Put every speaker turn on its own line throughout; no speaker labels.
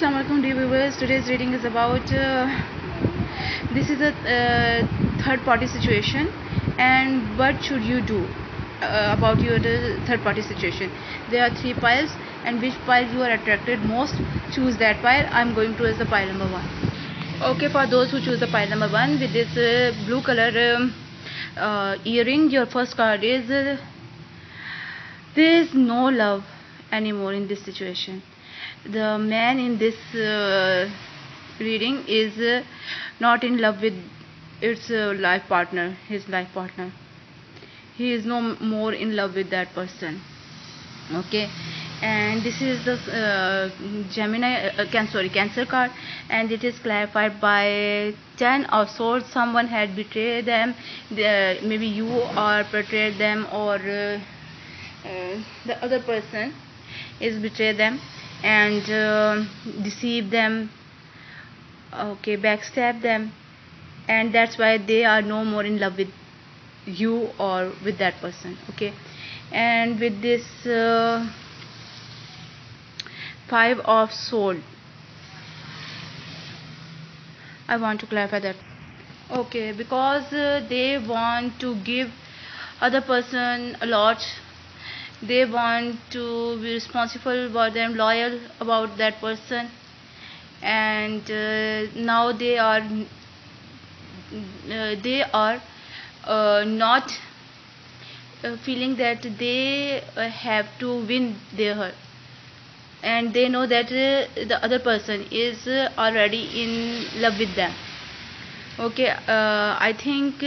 Assalamu alaikum dear viewers. Today's reading is about this is a third party situation, and what should you do about your third party situation. There are 3 piles, and which pile you are attracted most, choose that pile. I'm going to as the pile number 1. Okay, for those who choose the pile number 1 with this blue color earring, your first card is there is no love anymore in this situation. The man in this reading is not in love with its life partner, his life partner. He is no more in love with that person. Okay, and this is the Cancer card, and it is clarified by 10 of Swords. Someone had betrayed them, maybe you or betrayed them, or the other person is betrayed them and deceive them, okay, backstab them, and that's why they are no more in love with you or with that person. Okay, and with this 5 of Swords, I want to clarify that. Okay, because they want to give other person a lot. They want to be responsible for them, loyal about that person, and now they are not feeling that they have to win their heart, and they know that the other person is already in love with them. Okay, I think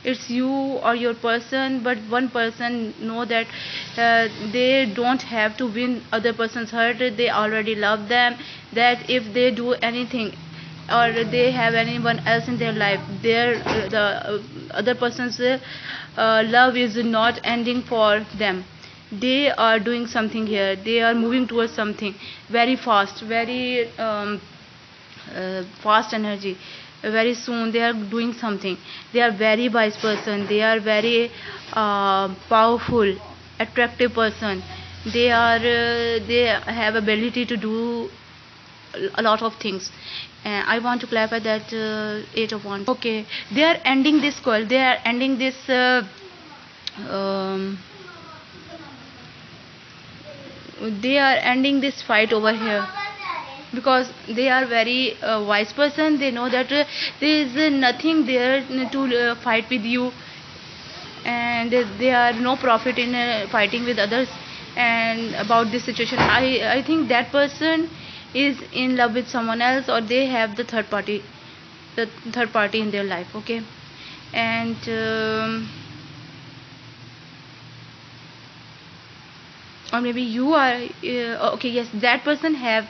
it's you or your person, but one person know that they don't have to win other person's heart. They already love them, that if they do anything or they have anyone else in their life, the other person's love is not ending for them. They are doing something here, they are moving towards something very fast, very fast energy. Very soon they are doing something. They are very wise person, they are very powerful, attractive person. They have ability to do a lot of things. I want to clarify that 8 of Wands. Okay, they are ending this call, they are ending this they are ending this fight over here, because they are very wise person. They know that there is nothing there to fight with you, and there are no profit in fighting with others. And about this situation, I think that person is in love with someone else, or they have the third party in their life. Okay, and or maybe you are okay, yes, that person have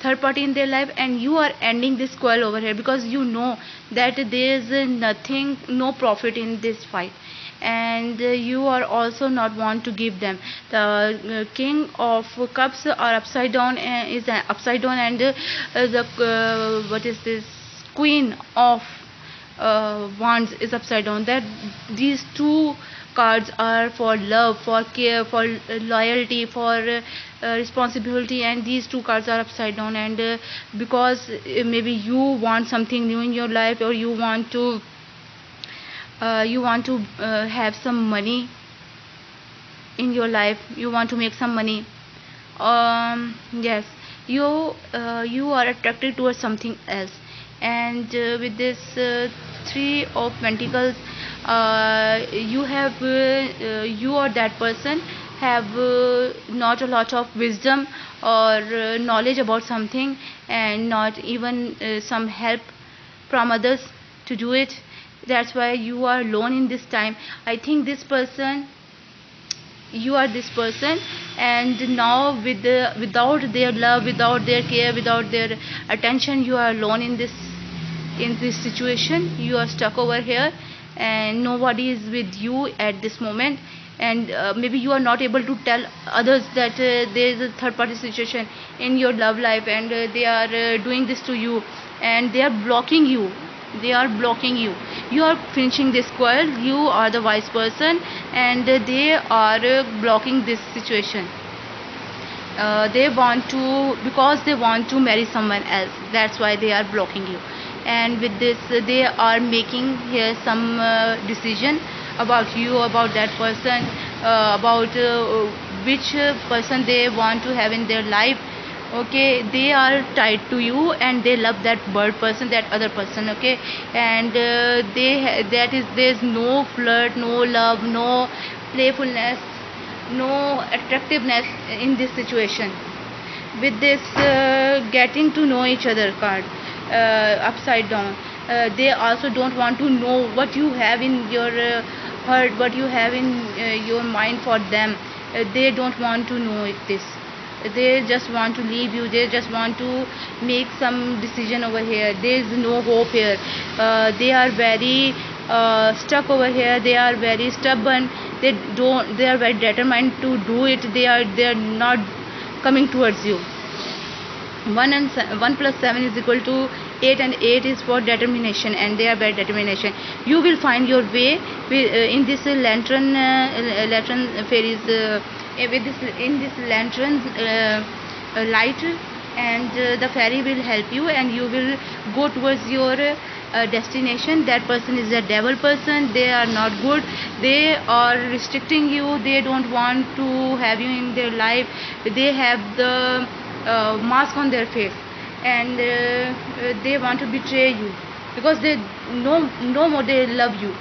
third party in their life, and you are ending this quarrel over here because you know that there is nothing, no profit in this fight, and you are also not want to give them. The King of Cups are upside down, is upside down, and the what is this, Queen of Wands is upside down. That these two cards are for love, for care, for loyalty, for responsibility, and these two cards are upside down. And because maybe you want something new in your life, or you want to have some money in your life, you want to make some money. Yes, you are attracted towards something else. And with this 3 of Pentacles, you or that person have not a lot of wisdom or knowledge about something, and not even some help from others to do it. That's why you are alone in this time. I think this person, you are this person, and now without their love, without their care, without their attention, you are alone in this situation. You are stuck over here, and nobody is with you at this moment. And maybe you are not able to tell others that there is a third party situation in your love life, and they are doing this to you, and they are blocking you. You are finishing this quarrel. You are the wise person, and they are blocking this situation. They want to, because they want to marry someone else, that's why they are blocking you. And with this they are making here some decision about you, about that person, about which person they want to have in their life. Okay, they are tied to you and they love that bird person, that other person. Okay, and that is, there's no flirt, no love, no playfulness, no attractiveness in this situation. With this getting to know each other card, upside down, they also don't want to know what you have in your heart, what you have in your mind for them. They don't want to know this. They just want to leave you. They just want to make some decision over here. There is no hope here. They are very stuck over here. They are very stubborn. They are very determined to do it. They are not coming towards you. 1 plus 7 is equal to 8, and 8 is for determination, and they are very determination. You will find your way in this lantern fairies, with this, in this lantern light, and the fairy will help you and you will go towards your destination. That person is a devil person. They are not good. They are restricting you. They don't want to have you in their life. They have the mask on their face, and they want to betray you, because they no more they love you.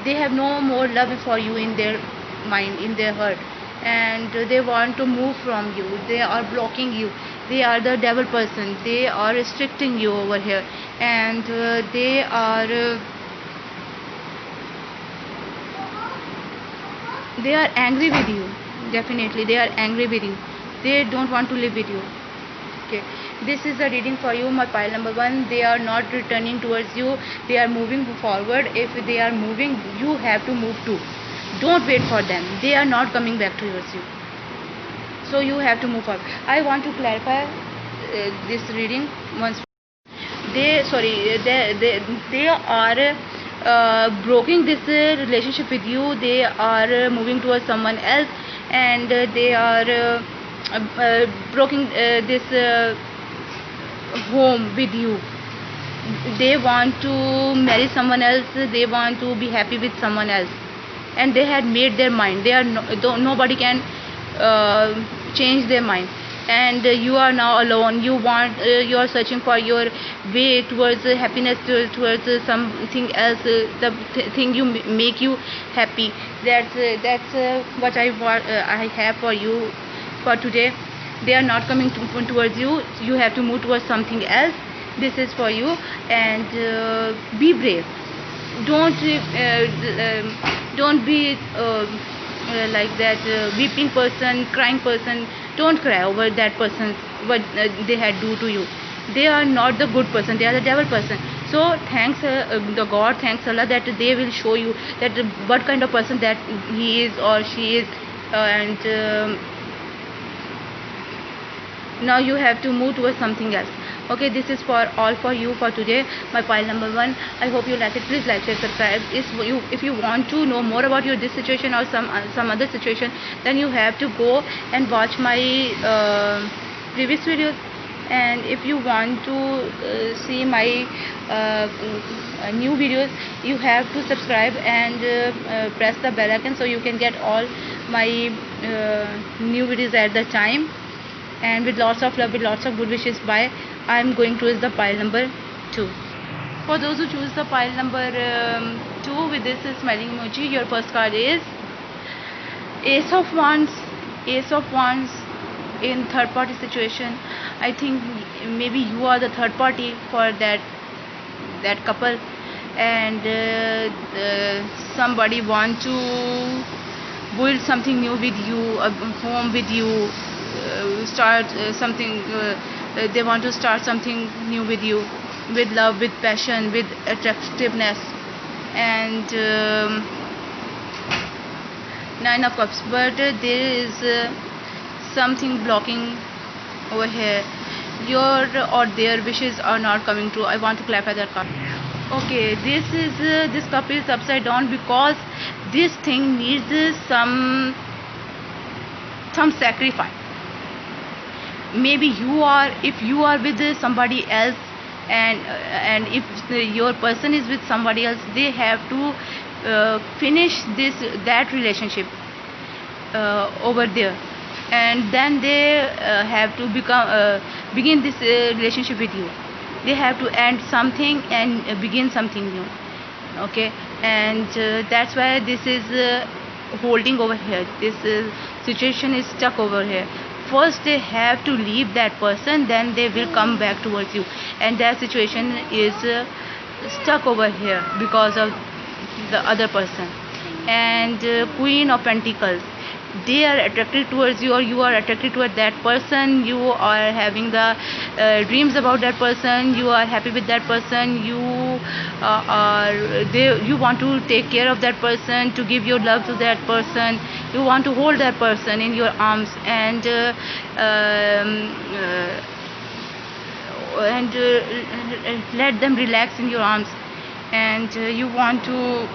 They have no more love for you in their mind, in their heart, and they want to move from you. They are blocking you. They are the devil person. They are restricting you over here, and they are angry with you. Definitely they are angry with you. They don't want to live with you. Okay, this is the reading for you, my pile number 1. They are not returning towards you. They are moving forward. If they are moving, you have to move too. Don't wait for them. They are not coming back towards you, so you have to move forward. I want to clarify this reading once. They are breaking this relationship with you. They are moving towards someone else, and they are breaking this home with you. They want to marry someone else. They want to be happy with someone else, and they had made their mind. They are nobody can change their mind, and you are now alone. You are searching for your way towards happiness, towards something else, the thing you make you happy. That's what I have for you for today. They are not coming towards you. You have to move towards something else. This is for you, and be brave. Don't be like that weeping person, crying person. Don't cry over that person, what they had do to you. They are not the good person. They are the devil person. So thanks the God, thanks Allah, that they will show you that what kind of person that he is or she is, and now you have to move towards something else. Okay, this is for all for you for today, my pile number 1. I hope you like it. Please like, share, subscribe. If you want to know more about this situation or some other situation, then you have to go and watch my previous videos. And if you want to see my new videos, you have to subscribe and press the bell icon, so you can get all my new videos at the time. And with lots of love, with lots of good wishes. Bye. I'm going to the pile number 2. For those who choose the pile number 2 with this smiling emoji, your first card is Ace of Wands. Ace of Wands in third party situation. I think maybe you are the third party for that couple, and somebody want to build something new with you, a home with you, start something. They want to start something new with you, with love, with passion, with attractiveness, and 9 of Cups. But there is something blocking over here. Your or their wishes are not coming true. I want to clarify that card. Okay, this cup is upside down because this thing needs some sacrifice. maybe if you are with somebody else, and if your person is with somebody else, they have to finish that relationship over there, and then they have to begin this relationship with you. They have to end something and begin something new. Okay, and that's why this is holding over here. This situation is stuck over here. First they have to leave that person, then they will come back towards you, and that situation is stuck over here because of the other person. And Queen of Pentacles, they are attracted towards you, or you are attracted toward that person. You are having the dreams about that person. You are happy with that person. You want to take care of that person, to give your love to that person. You want to hold that person in your arms, and let them relax in your arms, and you want to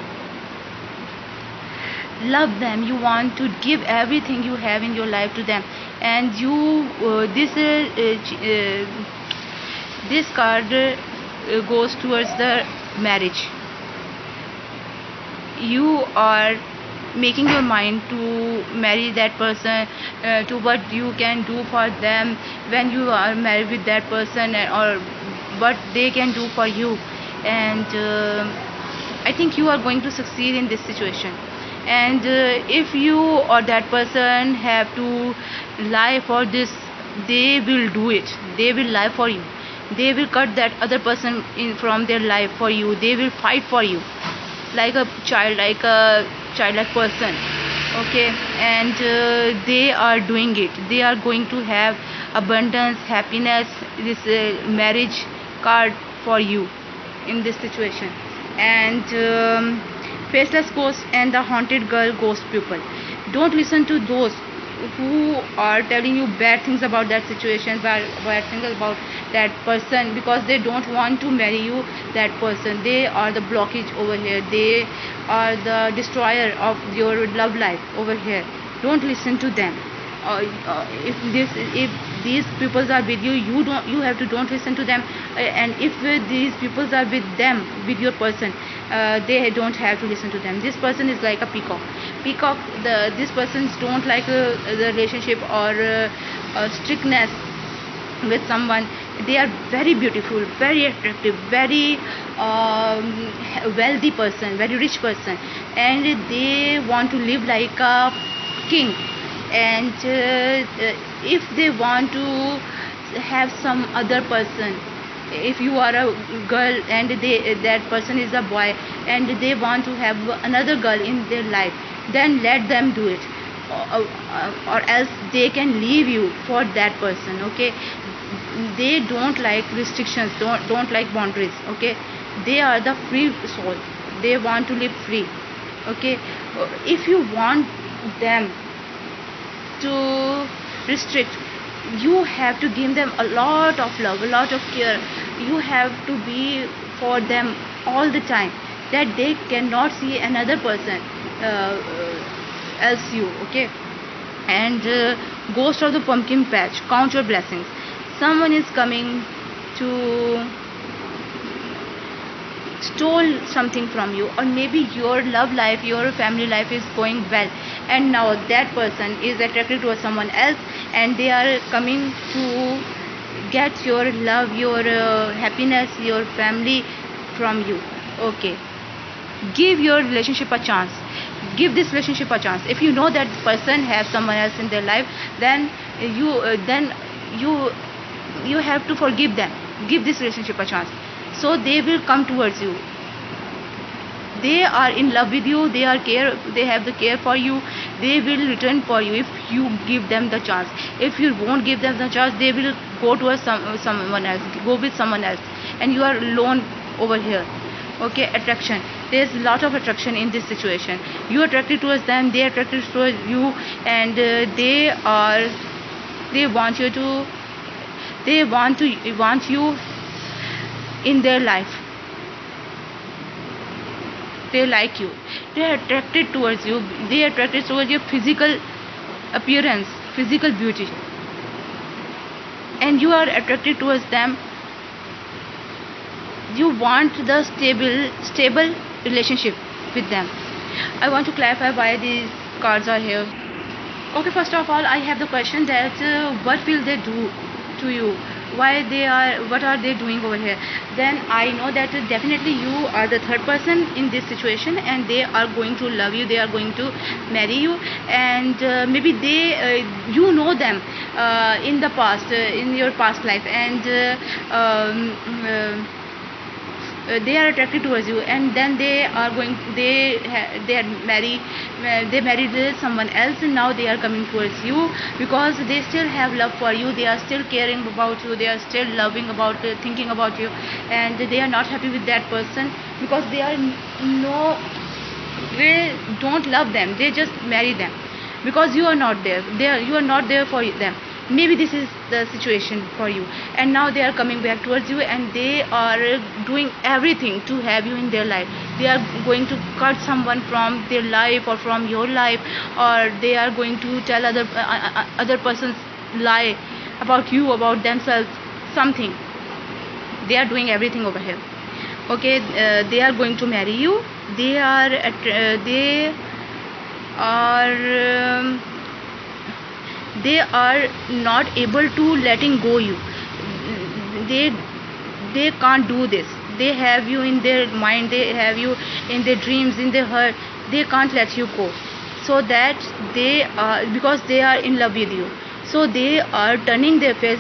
love them. You want to give everything you have in your life to them. And this card goes towards the marriage. You are making your mind to marry that person, to what you can do for them when you are married with that person, or what they can do for you. And I think you are going to succeed in this situation. And if you or that person have to lie for this, they will do it. They will lie for you. They will cut that other person from their life for you. They will fight for you like a childlike person. Okay, and they are doing it. They are going to have abundance, happiness, this marriage card for you in this situation. And Faceless Ghost and the Haunted Girl Ghost People. Don't listen to those who are telling you bad things about that situation, bad things about that person, because they don't want to marry you, that person. They are the blockage over here. They are the destroyer of your love life over here. Don't listen to them. If these people are with you, you have to don't listen to them. And if these people are with them, with your person, they don't have to listen to them. This person is like a peacock. This persons don't like the relationship or strictness with someone. They are very beautiful, very attractive, very wealthy person, very rich person, and they want to live like a king. And if they want to have some other person, if you are a girl and that person is a boy, and they want to have another girl in their life, then let them do it, or else they can leave you for that person. Okay, they don't like restrictions, don't like boundaries. Okay, they are the free soul. They want to live free. Okay, if you want them to restrict, you have to give them a lot of love, a lot of care. You have to be for them all the time, that they cannot see another person else you. Okay, and Ghost of the Pumpkin Patch, count your blessings. Someone is coming to stole something from you, or maybe your love life, your family life is going well, and now that person is attracted to someone else, and they are coming to get your love, your happiness, your family from you. Okay, give your relationship a chance. Give this relationship a chance. If you know that person has someone else in their life, then you have to forgive them. Give this relationship a chance, so they will come towards you. They are in love with you. They have the care for you. They will return for you if you give them the chance. If you won't give them the chance, they will go towards someone else, go with someone else, and you are alone over here. Okay, attraction. There's a lot of attraction in this situation. You are attracted towards them, they are attracted towards you, and they want you in their life. They like you. They are attracted towards you. They are attracted towards your physical appearance, physical beauty. and you are attracted towards them. You want the stable relationship with them. I want to clarify why these cards are here. Okay, first of all, I have the question that what will they do to you? What are they doing over here? Then I know that definitely you are the third person in this situation, and they are going to love you. They are going to marry you, and maybe you know them in the past, in your past life, and they are attracted towards you, and then they married someone else, and now they are coming towards you because they still have love for you. They are still caring about you. They are still loving about thinking about you, and they are not happy with that person because no they don't love them. They just marry them because you are not there. You are not there for them. Maybe this is the situation for you, and now they are coming back towards you, and they are doing everything to have you in their life. They are going to cut someone from their life or from your life, or they are going to tell other person's lie about you, about themselves, something. They are doing everything over here. Okay, they are going to marry you. They are they are not able to letting go you. They can't do this. They have you in their mind. They have you in their dreams, in their heart. They can't let you go. So that they are, because they are in love with you, so they are turning their face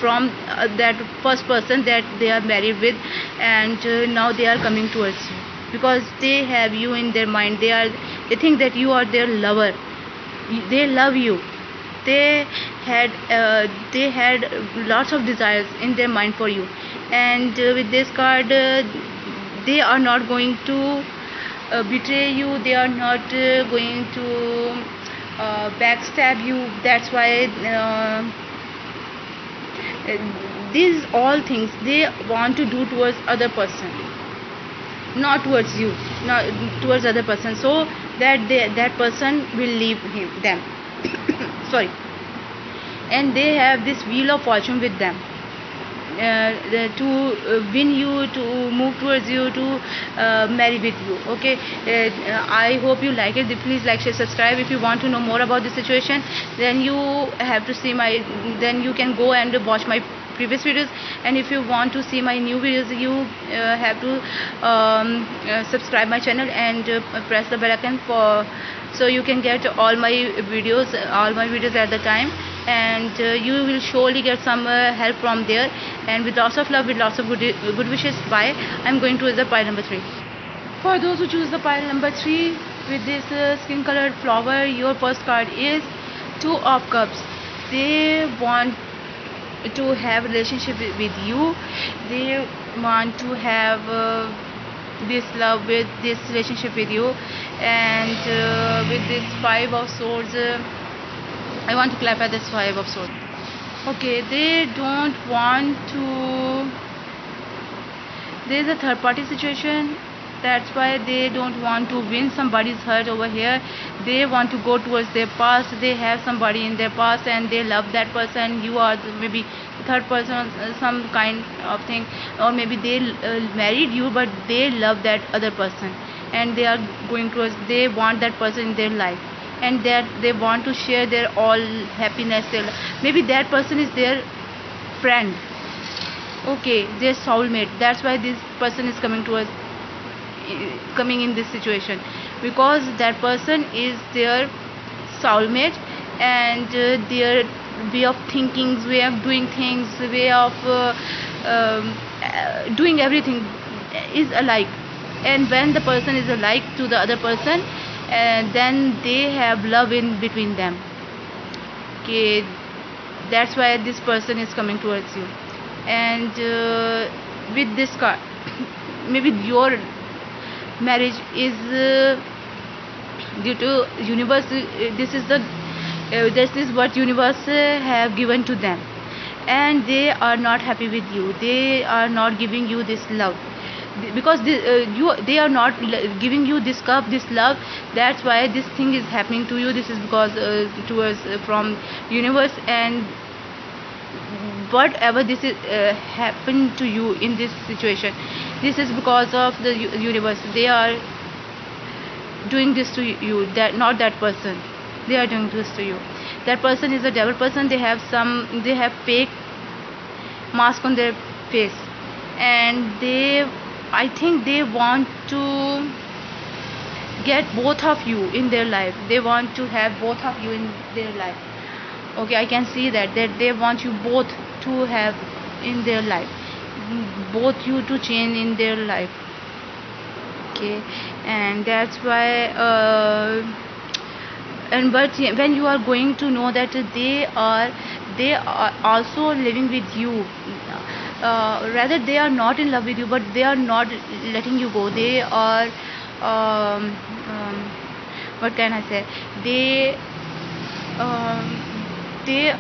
from that first person that they are married with, and now they are coming towards you because they have you in their mind. They think that you are their lover. They love you. They had lots of desires in their mind for you, and with this card they are not going to betray you. They are not going to backstab you. That's why these all things they want to do towards other person, not towards you, not towards other person, so that that person will leave them. Sorry. And they have this wheel of fortune with them to win you, to move towards you, to marry with you. Okay, I hope you like it. Please like, share, subscribe. If you want to know more about this situation, then you have to see then you can go and watch my previous videos, and if you want to see my new videos, you have to subscribe my channel and press the bell icon so you can get all my videos at the time, and you will surely get some help from there. And with lots of love, with lots of good wishes. Bye. I'm going to the pile number 3. For those who choose the pile number 3 with this skin colored flower, your first card is 2 of Cups. They want to have relationship with you. They want to have this love with this relationship with you, and with this 5 of Swords, I want to clarify this 5 of Swords. Okay, they don't want to. There is a third party situation. That's why they don't want to win somebody's heart over here. They want to go towards their past. They have somebody in their past and they love that person. You are maybe the third person, some kind of thing, or maybe they married you, but they love that other person, and they are going towards. They want that person in their life, and that they want to share their all happiness. Maybe that person is their friend. Okay, their soulmate. That's why this person is coming in this situation, because that person is their soulmate, and their way of thinking, way of doing things, way of doing everything is alike. And when the person is alike to the other person, then they have love in between them. Okay, that's why this person is coming towards you. And with this card, maybe your marriage is due to universe. This is what universe have given to them, and they are not happy with you. They are not giving you this love, because they are not giving you this cup, this love. That's why this thing is happening to you. This is because towards from universe, and whatever this is happened to you in this situation, this is because of the universe. They are doing this to you, that not that person. They are doing this to you. That person is a devil person. They have fake mask on their face, and I think they want to get both of you in their life. They want to have both of you in their life. Okay, I can see that they want you both to have in their life, both you to change in their life. Okay, and that's why and but when you are going to know that they are also living with you, rather they are not in love with you, but they are not letting you go. They are what can I say, they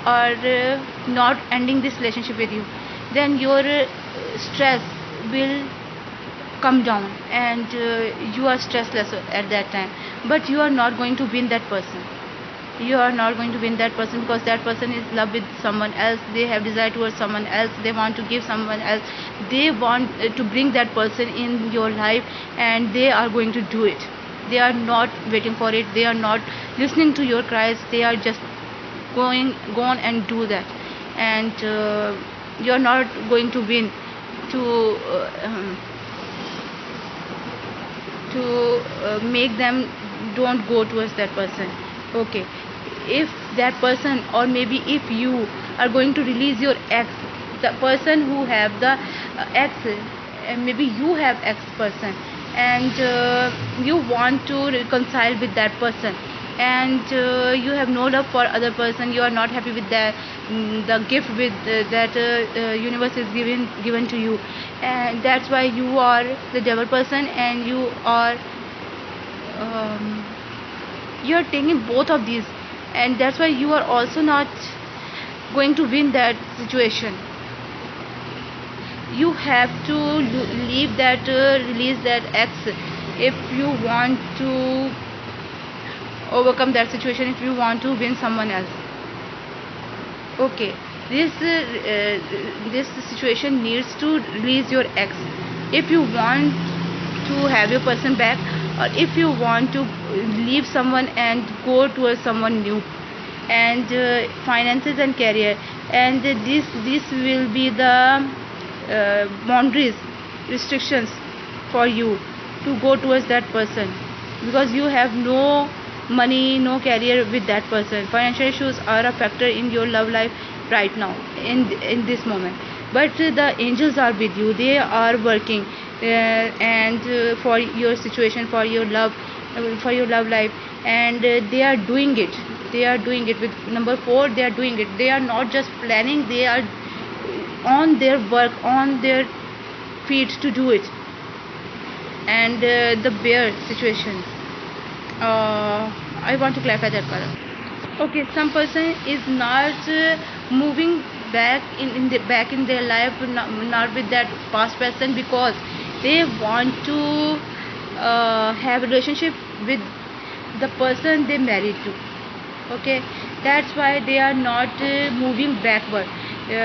are not ending this relationship with you. Then your stress will come down, and you are stressless at that time. But you are not going to win that person. You are not going to win that person, because that person is in love with someone else. They have desire towards someone else. They want to give someone else. They want to bring that person in your life, and they are going to do it. They are not waiting for it. They are not listening to your cries. They are just gone and do that. And you are not going to win to make them don't go towards that person. Okay, if that person, or maybe if you are going to release your ex, the person who have the ex, maybe you have ex person, and you want to reconcile with that person, and you have no love for other person. You are not happy with the gift with that universe is given to you, and that's why you are the devil person, and you are taking both of these, and that's why you are also not going to win that situation. You have to leave that release that ex if you want to overcome that situation, if you want to win someone else. Okay, this situation needs to release your ex if you want to have your person back, or if you want to leave someone and go towards someone new. And finances and career, and this will be the boundaries, restrictions for you to go towards that person, because you have no money, no career with that person. Financial issues are a factor in your love life right now, in this moment. But the angels are with you. They are working and for your situation, for your love life, and they are doing it. They are doing it with number 4. They are doing it. They are not just planning. They are on their work, on their feet to do it. And the bear situation, I want to clarify that color. Okay, some person is not moving back in their life, not with that past person, because they want to have a relationship with the person they married to. Okay, that's why they are not moving backward,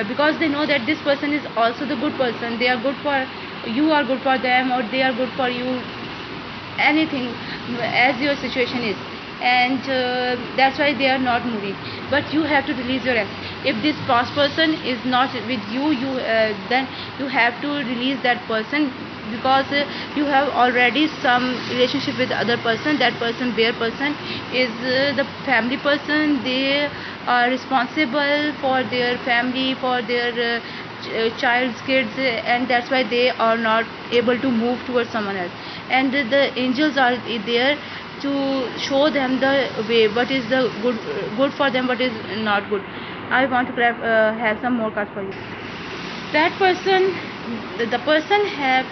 because they know that this person is also the good person. They are good for you, are good for them, or they are good for you, anything as your situation is. And that's why they are not moving. But you have to release your ex. If this past person is not with you, then you have to release that person, because you have already some relationship with other person. That person, their person, is the family person. They are responsible for their family, for their child's kids, and that's why they are not able to move towards someone else. And the angels are there to show them the way, what is the good for them, what is not good. I want to have some more cards for you. That person, the person have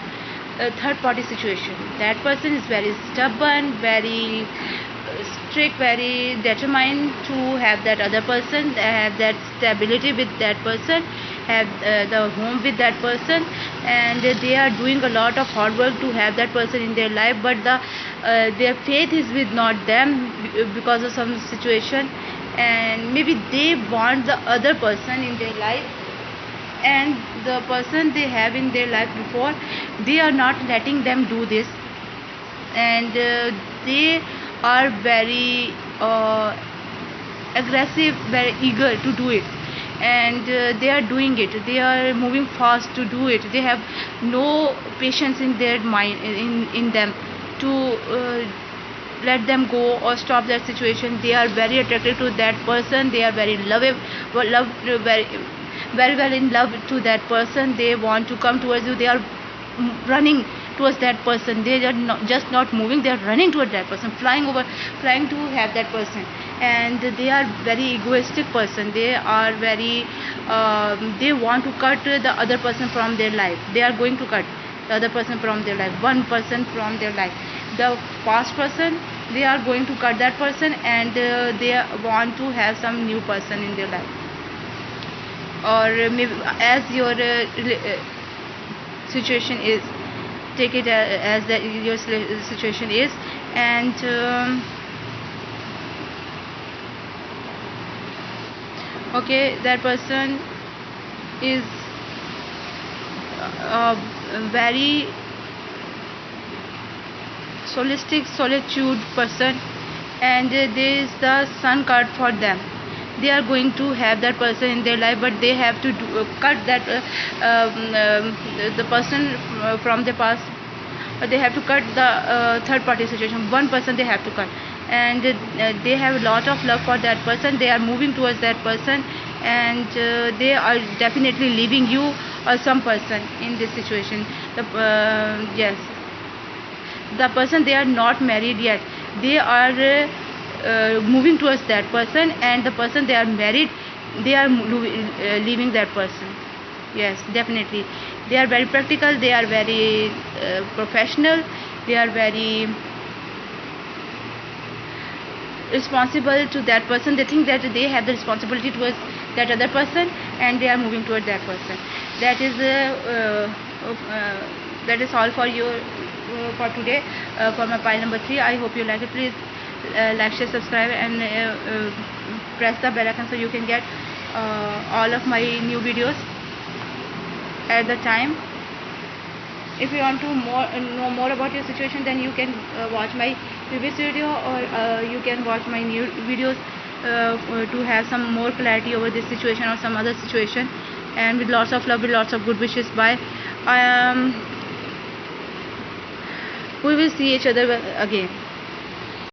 a third party situation. That person is very stubborn, very strict, very determined to have that other person, have that stability with that person, have the home with that person, and they are doing a lot of hard work to have that person in their life. But their faith is with not them, because of some situation, and maybe they want the other person in their life, and the person they have in their life before, they are not letting them do this, and they are very aggressive, very eager to do it, and they are doing it, they are moving fast to do it. They have no patience in their mind, in them, to let them go or stop that situation. They are very attracted to that person, they are very very very well in love to that person. They want to come towards you, they are running towards that person. They are not just not moving, they are running towards that person, flying to have that person. And they are very egoistic person. They are very they want to cut the other person from their life. They are going to cut the other person from their life, one person from their life. The past person, they are going to cut that person, and they want to have some new person in their life. Or maybe as your situation is, take it as that your situation is. And okay, that person is a very solitude person, and there is the sun card for them. They are going to have that person in their life, but they have to cut that the person from the past. They have to cut the third party situation. One person they have to cut, and they have a lot of love for that person. They are moving towards that person, and they are definitely leaving you or some person in this situation. Yes, the person, they are not married yet, they are moving towards that person, and the person they are married, they are leaving that person. Yes, definitely. They are very practical, they are very professional, they are very responsible to that person. They think that they have the responsibility towards that other person, and they are moving towards that person. That is all for you for today, for my pile number 3. I hope you like it. Please like, share, subscribe, and press the bell icon so you can get all of my new videos at the time. If you want to know more about your situation, then you can watch my previous video, or you can watch my new videos to have some more clarity over this situation or some other situation. And with lots of love, with lots of good wishes. Bye. We will see each other again.